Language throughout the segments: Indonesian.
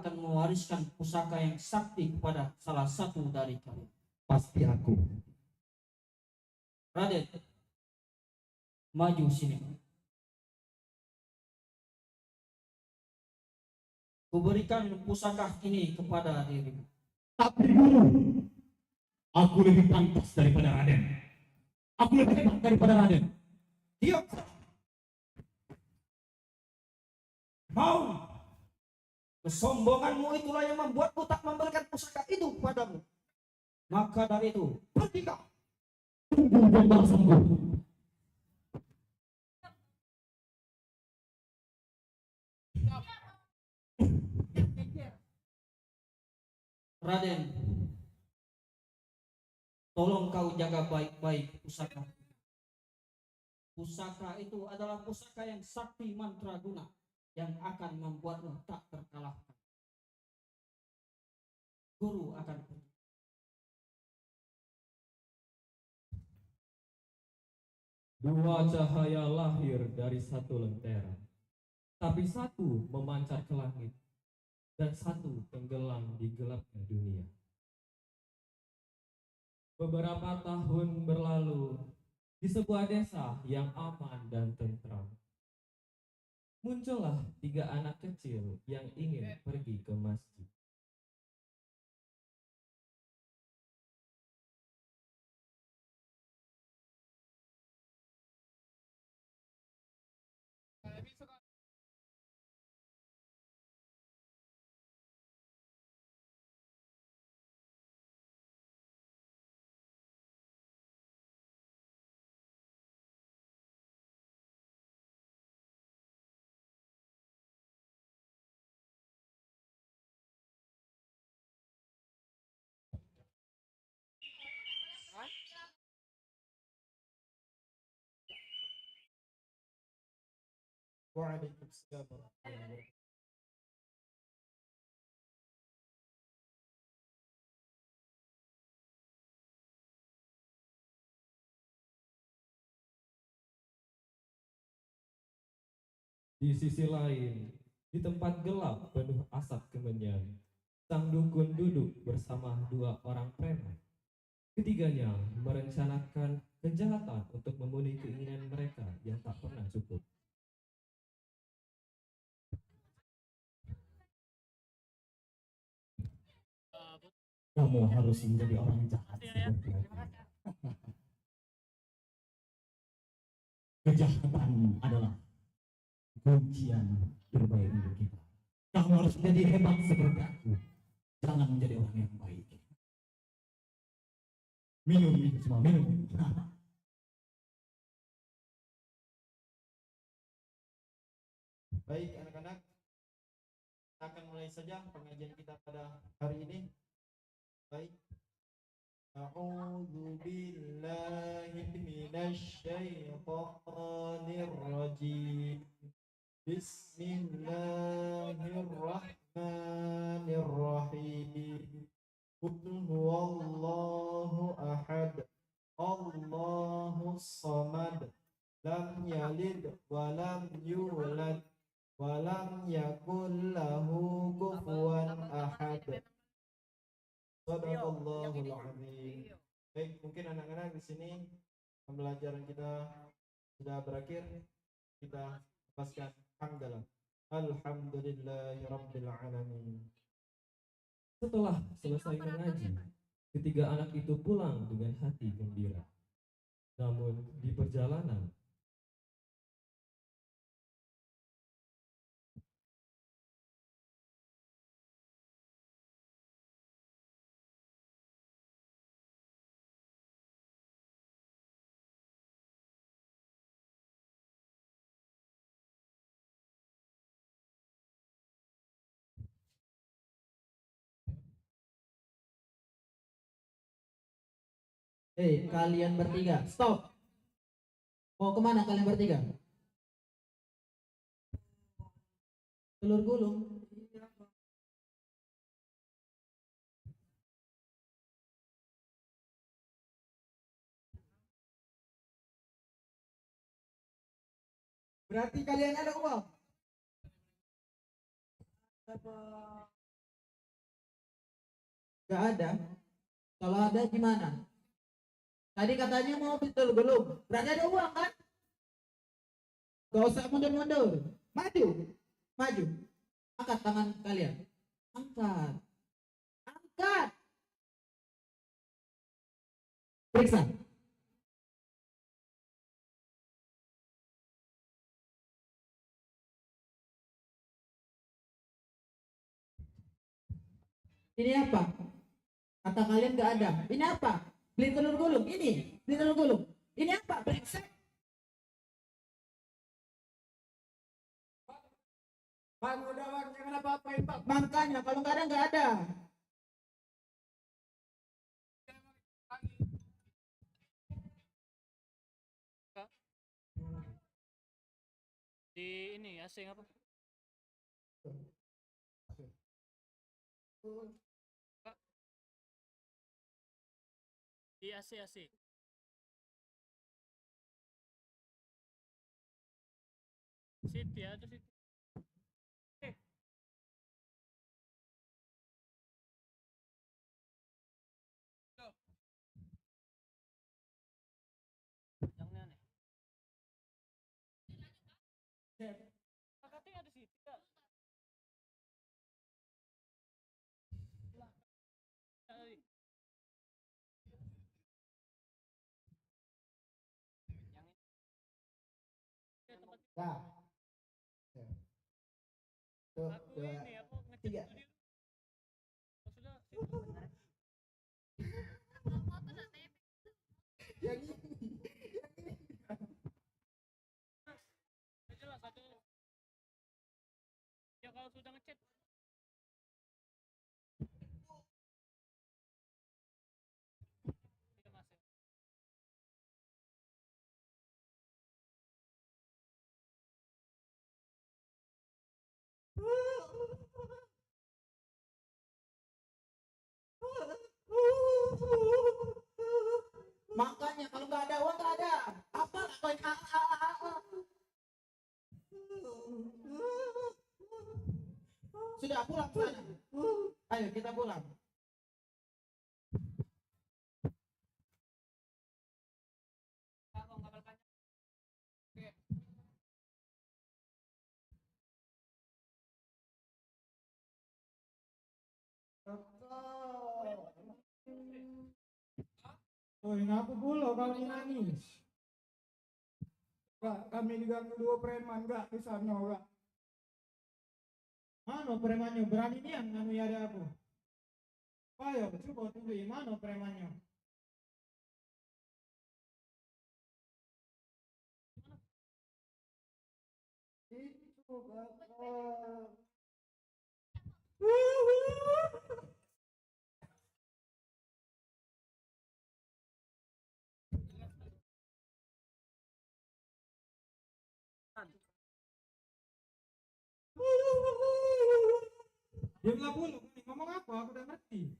akan mewariskan pusaka yang sakti kepada salah satu dari kalian. Pasti aku. Raden, maju sini. Kuberikan pusaka ini kepada dirimu. Tapi guru, aku lebih pantas daripada Raden. Aku lebih hebat daripada Raden. Diam. Mau? Kesombonganmu itulah yang membuatku tak memberikan pusaka itu kepadamu. Maka dari itu, pergi kau. Tunggu pembalasanku. Raden, tolong kau jaga baik-baik pusaka. Pusaka itu adalah pusaka yang sakti mantraguna yang akan membuatmu tak terkalahkan. Guru akan pergi. Dua cahaya lahir dari satu lentera, tapi satu memancar ke langit dan satu tenggelam di gelapnya dunia. Beberapa tahun berlalu di sebuah desa yang aman dan tentram, muncullah tiga anak kecil yang ingin pergi ke masjid. Waalaikumsalam warahmatullahi wabarakatuh. Di sisi lain, di tempat gelap penuh asap kemenyan, sang dukun duduk bersama dua orang preman. Ketiganya merencanakan kejahatan untuk memenuhi keinginan mereka yang tak pernah cukup. Kamu harus menjadi orang jahat seperti aku. Kejahatan adalah kuncian terbaik untuk kita. Kamu harus menjadi hebat seperti aku. Jangan menjadi orang yang baik. Minum itu semua, minum. Baik anak-anak, kita akan mulai saja pengajian kita pada hari ini. Baik. A'udzu billahi minasy syaithanir rajim. Bismillahirrahmanirrahim. Qul huwallahu ahad. Allahus samad. Lam yalid wa lam yulad wa lam yakul lahu kufuwan ahad. Shadaqallahul azim. Baik, mungkin anak-anak di sini pembelajaran kita sudah berakhir. Kita lepaskan hamdalah. Alhamdulillahirabbil alamin. Setelah selesai mengaji, ketiga anak itu pulang dengan hati gembira. Namun di perjalanan, Kalian bertiga, stop. Mau kemana kalian bertiga? Telur gulung. Berarti kalian ada uang. Gak ada. Kalau ada gimana? Tadi katanya mau betul belum? Berarti ada uang kan? Gak usah mundur-mundur. Maju. Maju. Angkat tangan kalian. Angkat. Angkat. Periksa. Ini apa? Kata kalian gak ada. Ini apa? Beli telur gulung. Ini. Beli telur gulung. Ini apa? Periksa. Bang, udah bang, jangan apa-apain bang. Makanya kalau nggak ada nggak ada. Kak, di ini asing apa? Kak, di AC AC. Siti ada Siti. Eh, yang ini aneh. Kak, katanya ada Siti kak. Lah, tadi. Yang ini. Tempat Dah. Tuh, aku dua, ini aku ngecek tiga. studio. Oh, sudah situ. Yang ini. Udah jelas satu. Ya kalau sudah ngechat. Iya mas. Makanya kalau nggak ada uang nggak ada. Apa koin A. Sudah pulang sana. Ayo kita pulang. Kak, kok nggak berpanjang? Oke. Oh, kenapa pula kami nangis? Kak, kami diganggu dua preman, kak, di sana, kak. Mana premannya? Berani dia nganu ya ada aku. Ayo, coba tunggu, mana premannya? Itu, kak. Diamlah dulu, ngomong apa? Aku udah ngerti.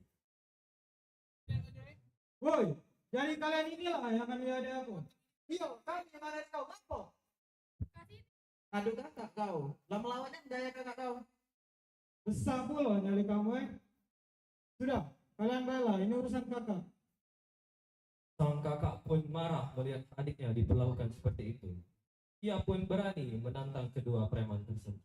Woi, jadi kalian inilah yang akan ada aku. Iya, kami yang ada kau, apa? Aduh kakak kau. Lah melawannya gaya kakak kau. Besar pula nyali kamu, eh. Sudah, kalian bela, ini urusan kakak. Sang kakak pun marah melihat adiknya diperlakukan seperti itu. Ia pun berani menantang kedua preman tersebut.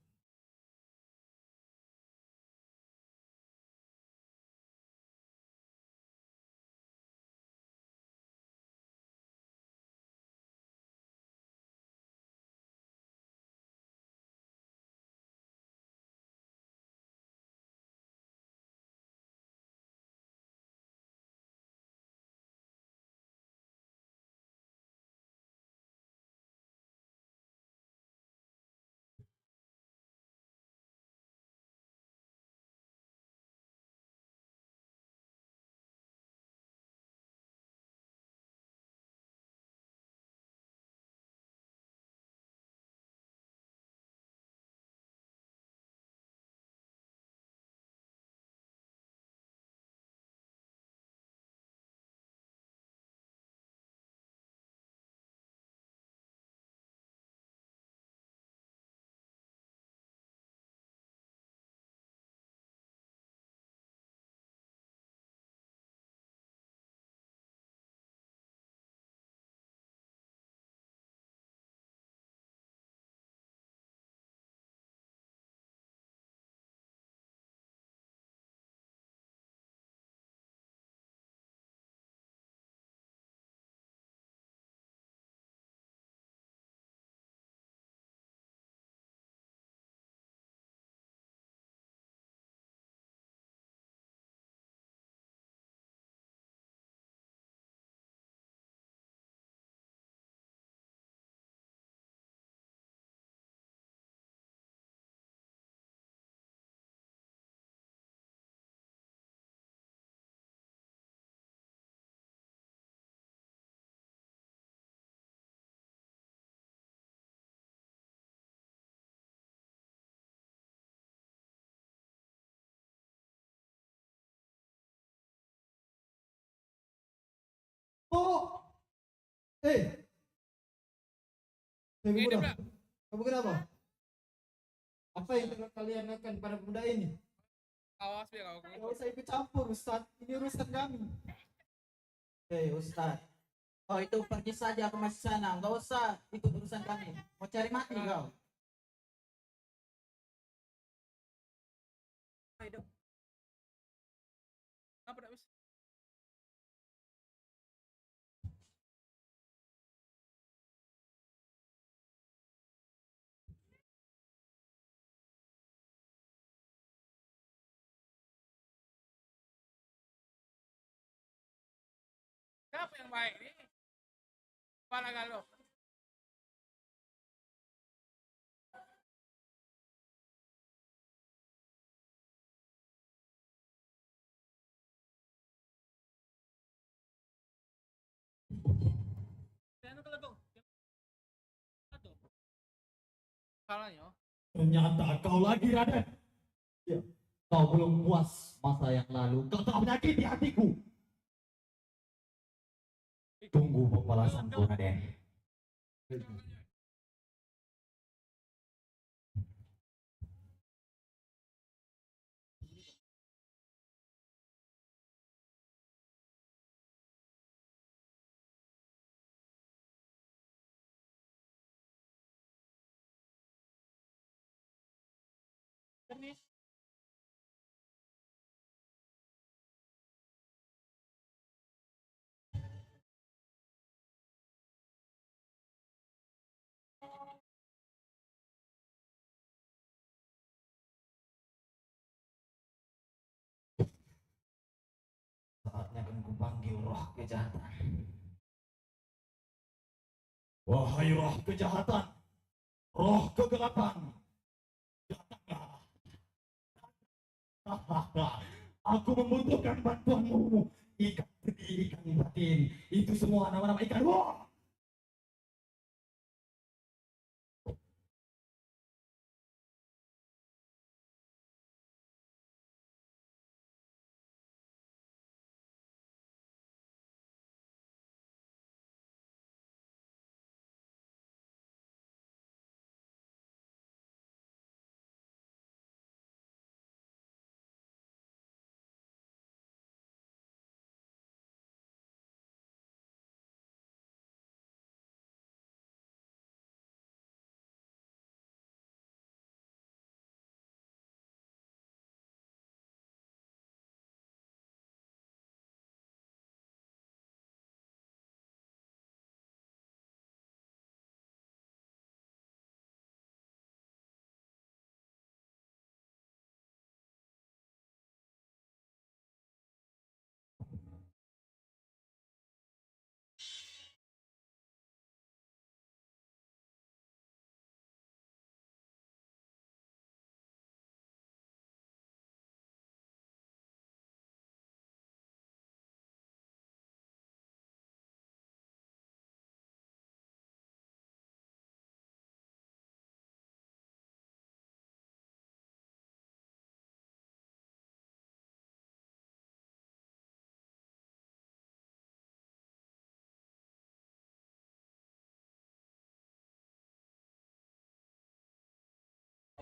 Eh, Ini pemuda, pula. kamu kenapa? Apa yang telah kalian lakukan pada pemuda ini? Awas biar kau. Gak usah ikut campur, Ustaz. Ini urusan kami. Hei Ustaz, oh itu pergi saja ke masjid sana, nggak usah ikut urusan kami. Mau cari mati kau. Ayo, Apa tak bisa? Siapa yang baik nih? Kepala galuh. Jangan kalau dong. Aduh. Salahnya. Ternyata kau lagi, Raden. Ya. Kau belum puas masa yang lalu. Kau telah menyakiti hatiku. Tunggu pembalasanku, Raden. Tenis. Saatnya akan kupanggil roh kejahatan. Wahai roh kejahatan, roh kegelapan, datanglah. Aku membutuhkan bantuanmu. Ikan putih, ikan batin, itu semua nama-nama ikan. Wah!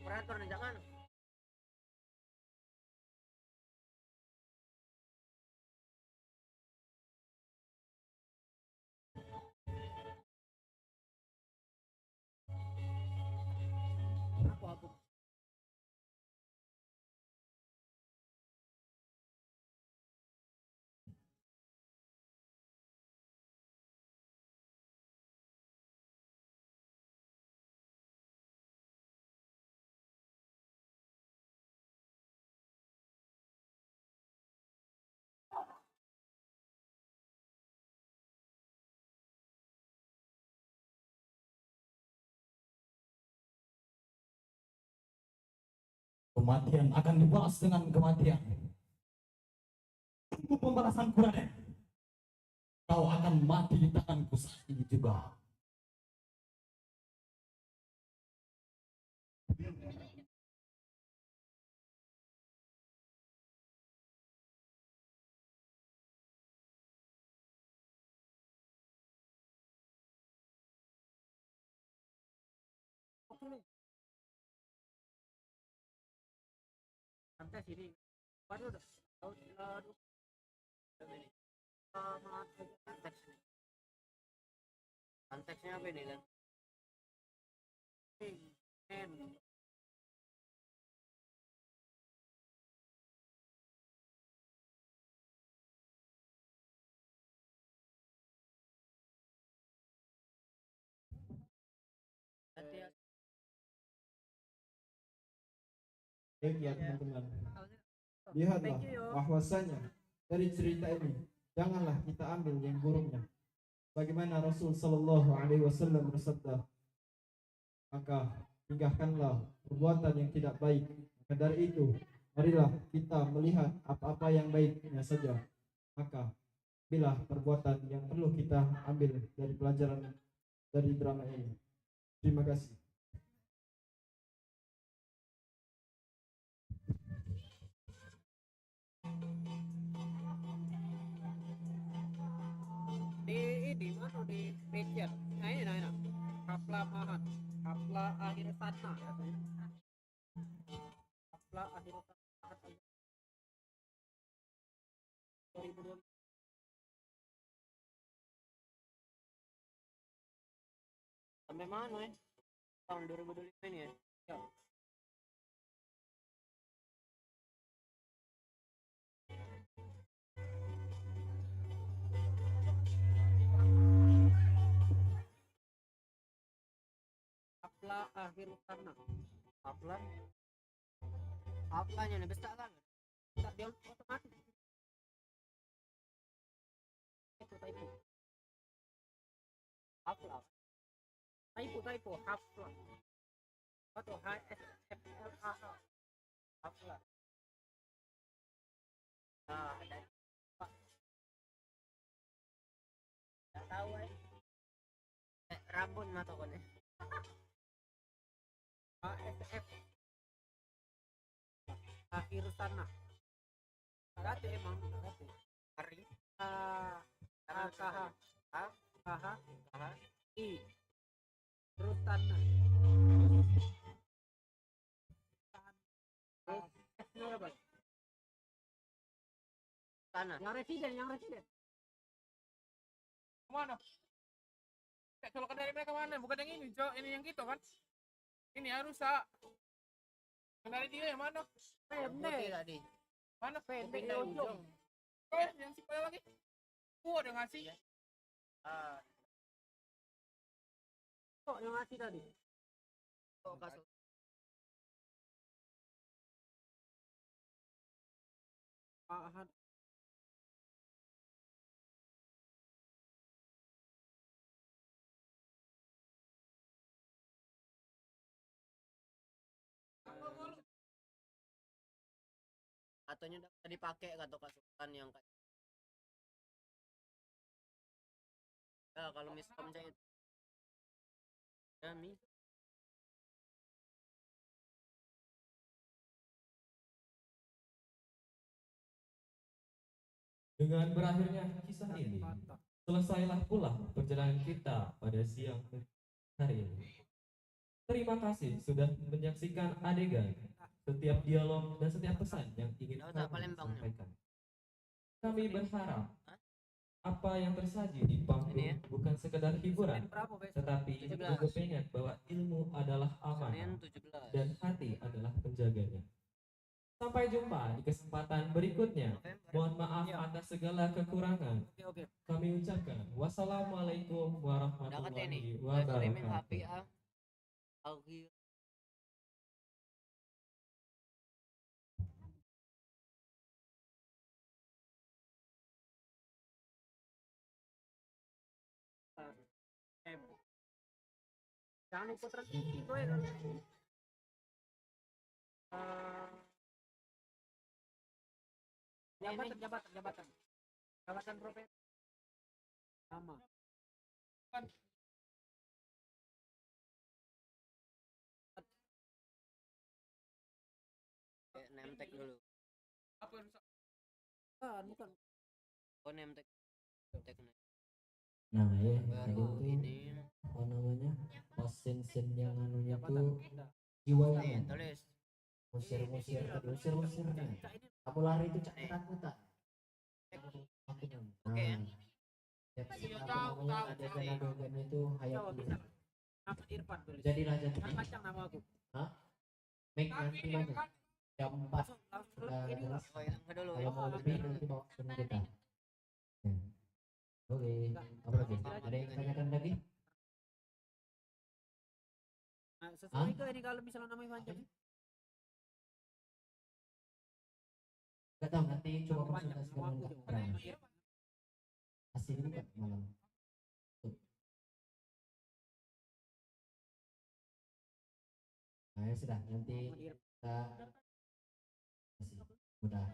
operator jangan. Aku. Kematian akan dibalas dengan kematian. Tunggu pembalasanku, Raden. Kau akan mati di tanganku saat ini juga. dulu. Santai sini. Baru udah. Aduh. Konteksnya apa ini kan? Men. Baiklah teman-teman, lihatlah Thank you, yo. bahwasanya dari cerita ini janganlah kita ambil yang buruknya. Bagaimana Rasul Shallallahu Alaihi Wasallam bersabda, maka tinggalkanlah perbuatan yang tidak baik. Maka dari itu, marilah kita melihat apa-apa yang baiknya saja. Maka bila perbuatan yang perlu kita ambil dari pelajaran dari drama ini. Terima kasih. Di mana di Richard? Nah ini nah. Kapla Mahat, Kapla akhir sana ya. Kapla akhir sana. 2020. Sampai mana ya? Tahun 2025 ini ya? Ya. Kapla akhir sana. Kaplanya nih besar kan? Tak dia otomatis. Itu typo. Kapla. Typo. Kapla. Atau HSFLA. Kapla. Nah, ada Pak. Tidak tahu rambut mata kon ASF akhir sana. Berarti emang berarti hari I terus sana. Sana. Yang residen. Kemana? Colokan dari mereka mana? Bukan yang ini, Cok. Ini yang gitu kan? Ini harus yang dari dia yang mana? Putih tadi. Mana? Pendek ya ujung. Yang si lagi. Udah ngasih. Kok yang ngasih tadi? Kok kasut? Ahad. Ataunya dapat dipakai atau pasukan yang ya kalau miskom jahit kami Dengan berakhirnya kisah ini, selesailah pula perjalanan kita pada siang hari ini. Terima kasih sudah menyaksikan adegan, setiap dialog dan setiap pesan yang ingin kami sampaikan. Kami berharap apa yang tersaji di panggung bukan sekedar hiburan, tetapi mengingat bahwa ilmu adalah amanah dan hati adalah penjaganya. Sampai jumpa di kesempatan berikutnya. Mohon maaf atas segala kekurangan. Kami ucapkan wassalamualaikum warahmatullahi wabarakatuh. jangan lupa transmisi itu ya kan. Jabatan profesi sama nemtek dulu Apa yang rusak? bukan nemtek Nah ya, baru tadi itu ini apa namanya pas sen yang anunya Jabatan. tuh jiwa Nih, yang tulis. musir musirnya kamu lari itu cak ketakutan Oke ya. apa namanya adegan itu Jawab hayati bisa. Ahmad Irfan tulis. jadilah jadi Kan panjang nama aku. make nanti aja jam 4 Langsung udah ini jelas oh, yang dulu kalau ya. mau lebih nanti bawa sama kita. Oke, apa lagi? Ada yang tanyakan lagi? Nah, sesuai ke ini kalau misalnya namanya panjang. Gak tahu nanti coba Panjang konsultasi nama dengan aku Kak Pram. juga. Asli bukan malam. Tuh. Nah, ya sudah nanti kita kasih. Udah.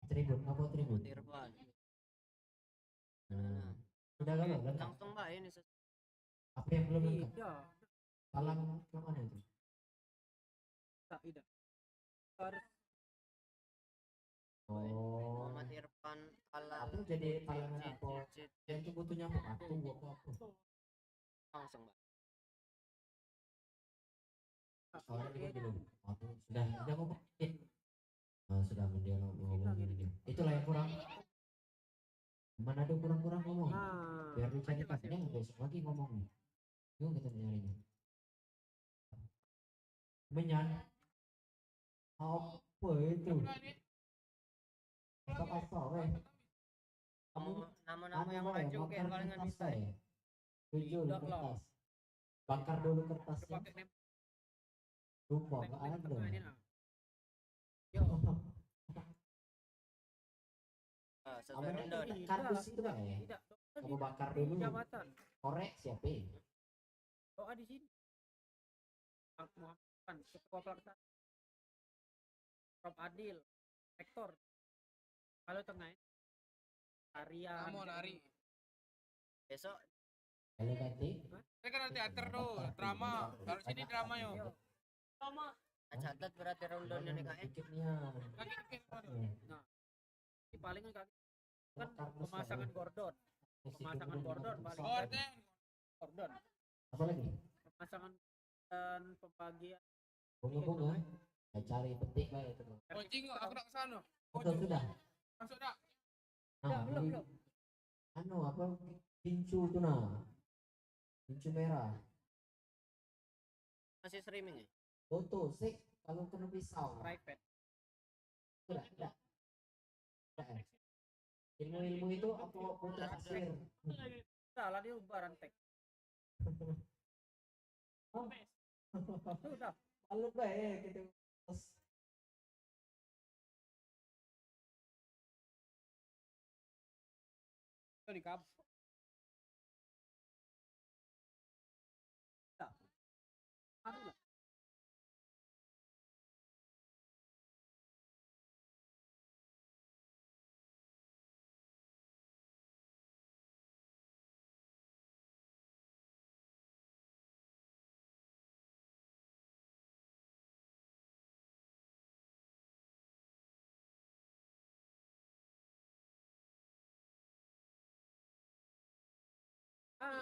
Tribun apa tribun? Irfan. Nah, udah kan lengkap. Langsung mbak ini Apa yang belum lengkap? iya. Palang yang mana itu? Tak tidak. Harus Oh, Muhammad Irfan Halal. apa jadi palangan apa? Yang itu butuhnya apa? Batu apa? Langsung mbak. Soalnya dia belum. Waduh, sudah ngomong. Sudah mendialog ngomong. Itulah yang kurang. Mana ada kurang-kurang ngomong. Nah, Biar dicari katanya besok lagi ngomongnya. Yuk kita nyarinya. Menyan. Apa itu? Apa weh? Kamu nama-nama yang maju kayak palingan bisa ya. Tujuh Tidak lah. kertas. Bakar dulu kertasnya. Pakai nem Lupa gak ada. tengah ini nah. Yo. Ah, sesuai Aman rundown. itu kardus itu kan ya? Tidak. Kamu bakar dulu. Jabatan. Korek siapa? Doa di sini. Aku Muhammad Ketua Pelaksana. Prof Adil, Rektor. Kalau tengah ini Arya. Kamu nari. Besok Kalau ganti. Saya kan ada teater tuh, drama. Kalau sini drama yo. sama. Catat berarti rundownnya nih kak. Dikitnya. Ini paling kan pemasangan gordon. Pemasangan gordon paling. Gordon. Apa lagi? Pemasangan dan pembagian. Bunga-bunga. Saya cari petik lah itu. Kucing aku nak kesana. Sudah. Masuk dah. Ya, Nah, belum. anu apa pincu tuh nah. Pincu merah. Masih streaming ya? Foto sih kalau kena pisau. Private. Tidak. Ilmu-ilmu itu apa foto hasil. Salah dia ubaran teks. Sudah. Kalau baik gitu. Itu di kap. Aduh lah.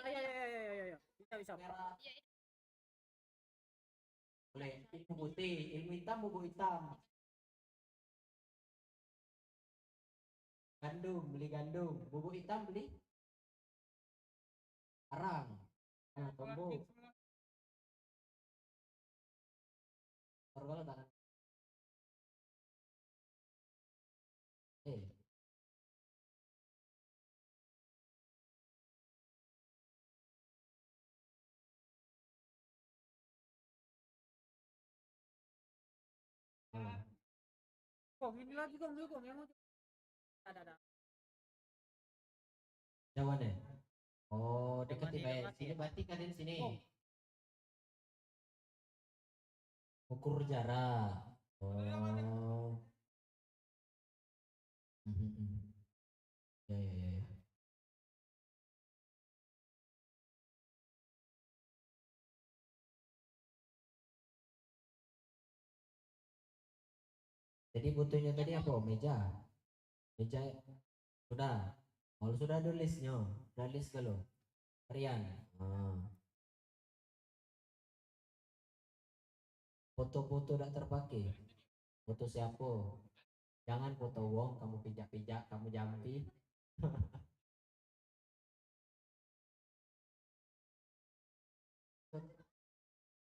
Iya. Bisa. Boleh ilmu putih, ilmu hitam, buku hitam. Beli gandum, bubuk hitam beli arang. Nah, tombo. Kalau tangan. Kok gini lagi kok yang mau. Ada. Jauhan ya? Oh, dekat Mati, baik. mati Sini ya? berarti kalian sini. Oh. Ukur jarak. Oh. Ya. Jadi butuhnya tadi apa? Meja. Sudah. Kalau sudah ada listnya, udah list kalau. Harian. foto-foto tidak terpakai. Foto siapa? Jangan foto wong, kamu pijak-pijak, kamu jampi.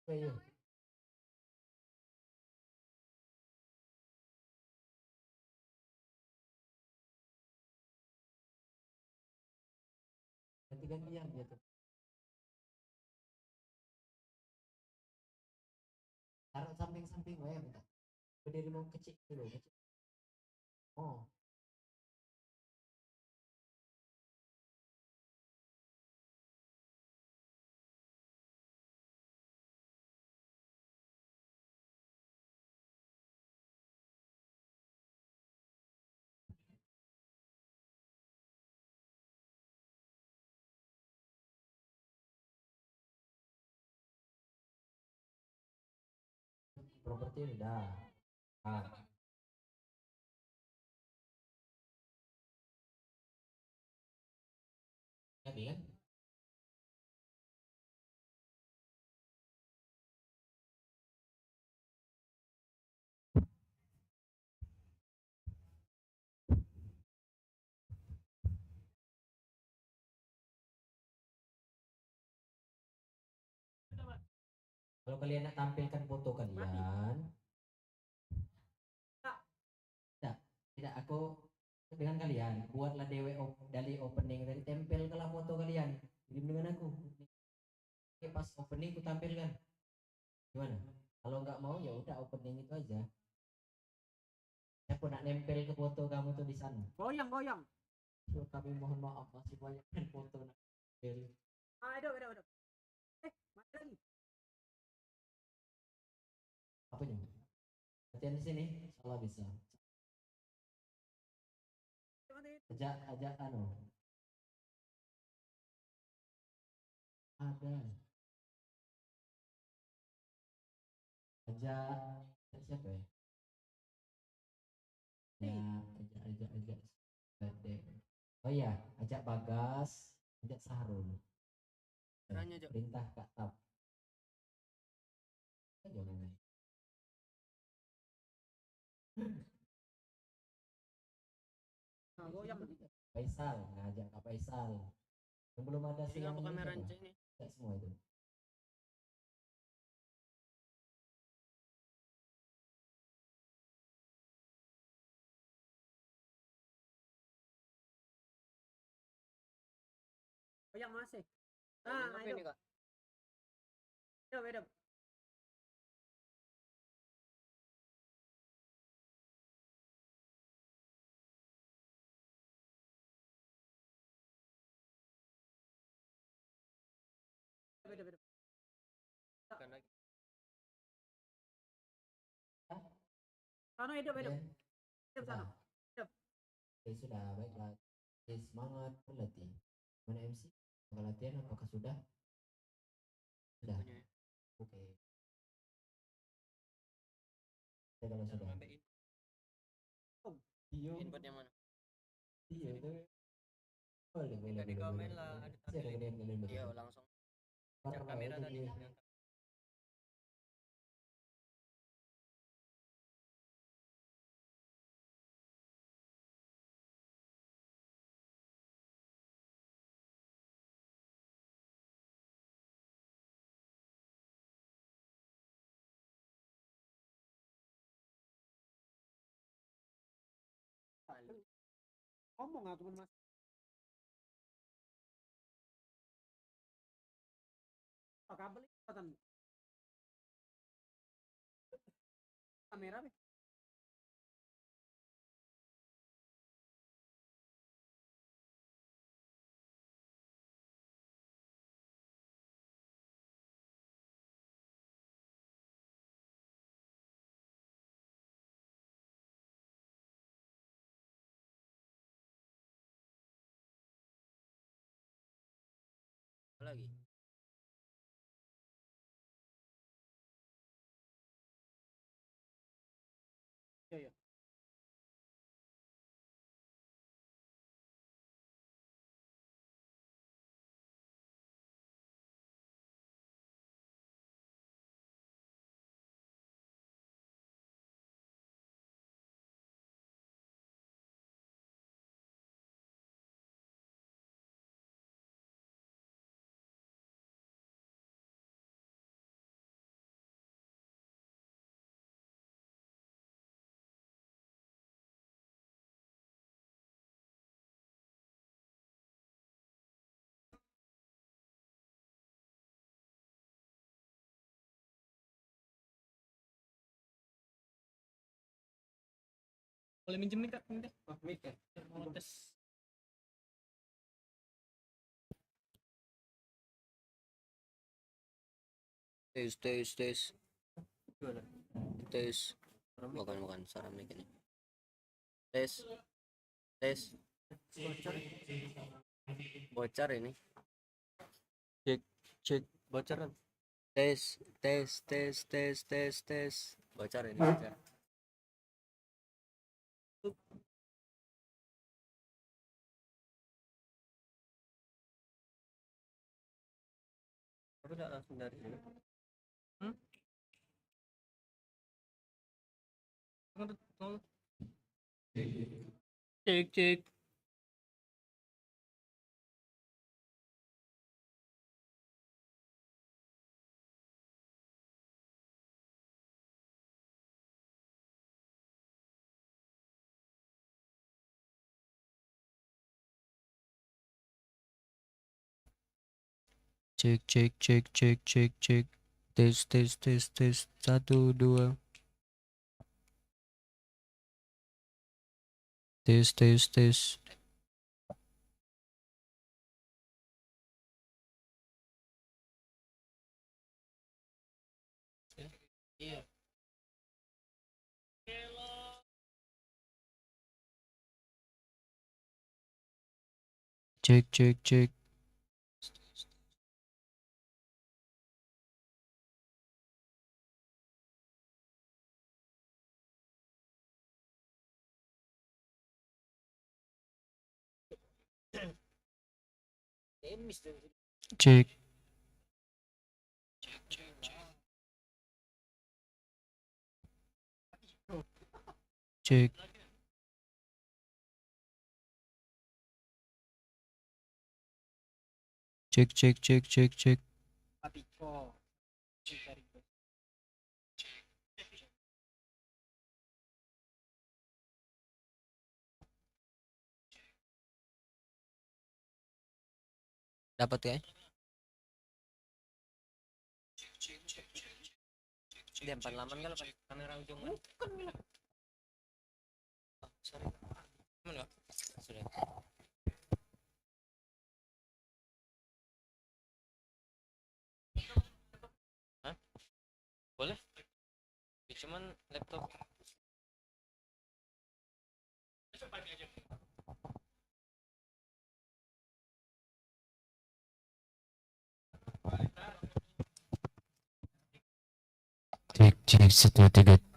Ayo. Ganti-gantian gitu. Taruh samping-samping wae bentar. Berdiri mau kecil dulu, kecil. Oh, properti udah. Ah, jadi kan? Kalau kalian nak tampilkan foto kalian, tidak, tidak aku dengan kalian buatlah dari opening dari tempel ke foto kalian. Jadi dengan aku. Oke, pas opening ku tampilkan. Gimana? Kalau nggak mau ya udah opening itu aja. Aku nak nempel ke foto kamu tuh di sana. Goyang, goyang. So, kami mohon maaf masih banyak kan foto nak nempel. Ah, ada. Mati lagi. Apanya? Latihan di sini, salah bisa. Mati. Ajak anu. Ada. Ajak siapa ya? Ya, ajak. Gade. Oh iya, ajak Bagas, ajak Sahrul. Tanya, Jo. Perintah Kak Tap. Aja ngomong. Nah, goyang. Faisal, ngajak Kak Faisal. Yang belum ada sih yang Kenapa ini kamera siapa? ini? Ajak semua itu. Goyang masih. Ah, itu. Kak? Hidup. Hidup. Bukan lagi. Sana hidup. Ya, Hidup sudah. sana. Hidup. Oke, sudah, baiklah. Oke, semangat berlatih. Mana MC? Kalau latihan apakah sudah? Sudah. Punya. Oke. Oke, kalau sudah. Iyo. Input yang mana? Iya, itu. Boleh. Di komen lah. Ada Masih ada gedean kalian Iya, betul. langsung. Parah Cek kamera itu tadi. dia. Ngomong aku mas. Kabel itu kan kamera be. Lagi. Iya. Boleh minjem nih kak? Ini deh. Mic ya. Mau tes. Tes tes tes. Tes. Bukan suara mic ini. Tes. Tes. Bocor ini. Cek cek bocor kan. Tes tes tes tes tes tes. Bocor ini bocor. Aku udah langsung dari sini. Cek cek. Cek cek cek cek cek cek. Tes tes tes tes. 1 2. Tes tes tes. Iya. Cek cek cek. Cek. Cek. Cek cek cek cek cek. Dapat ya? Dia 48 kalau pakai kamera ujung kan? Oh, sorry. Mana? Sudah. Hah? Boleh? Ya, cuman laptop. Cek cek 1 2 3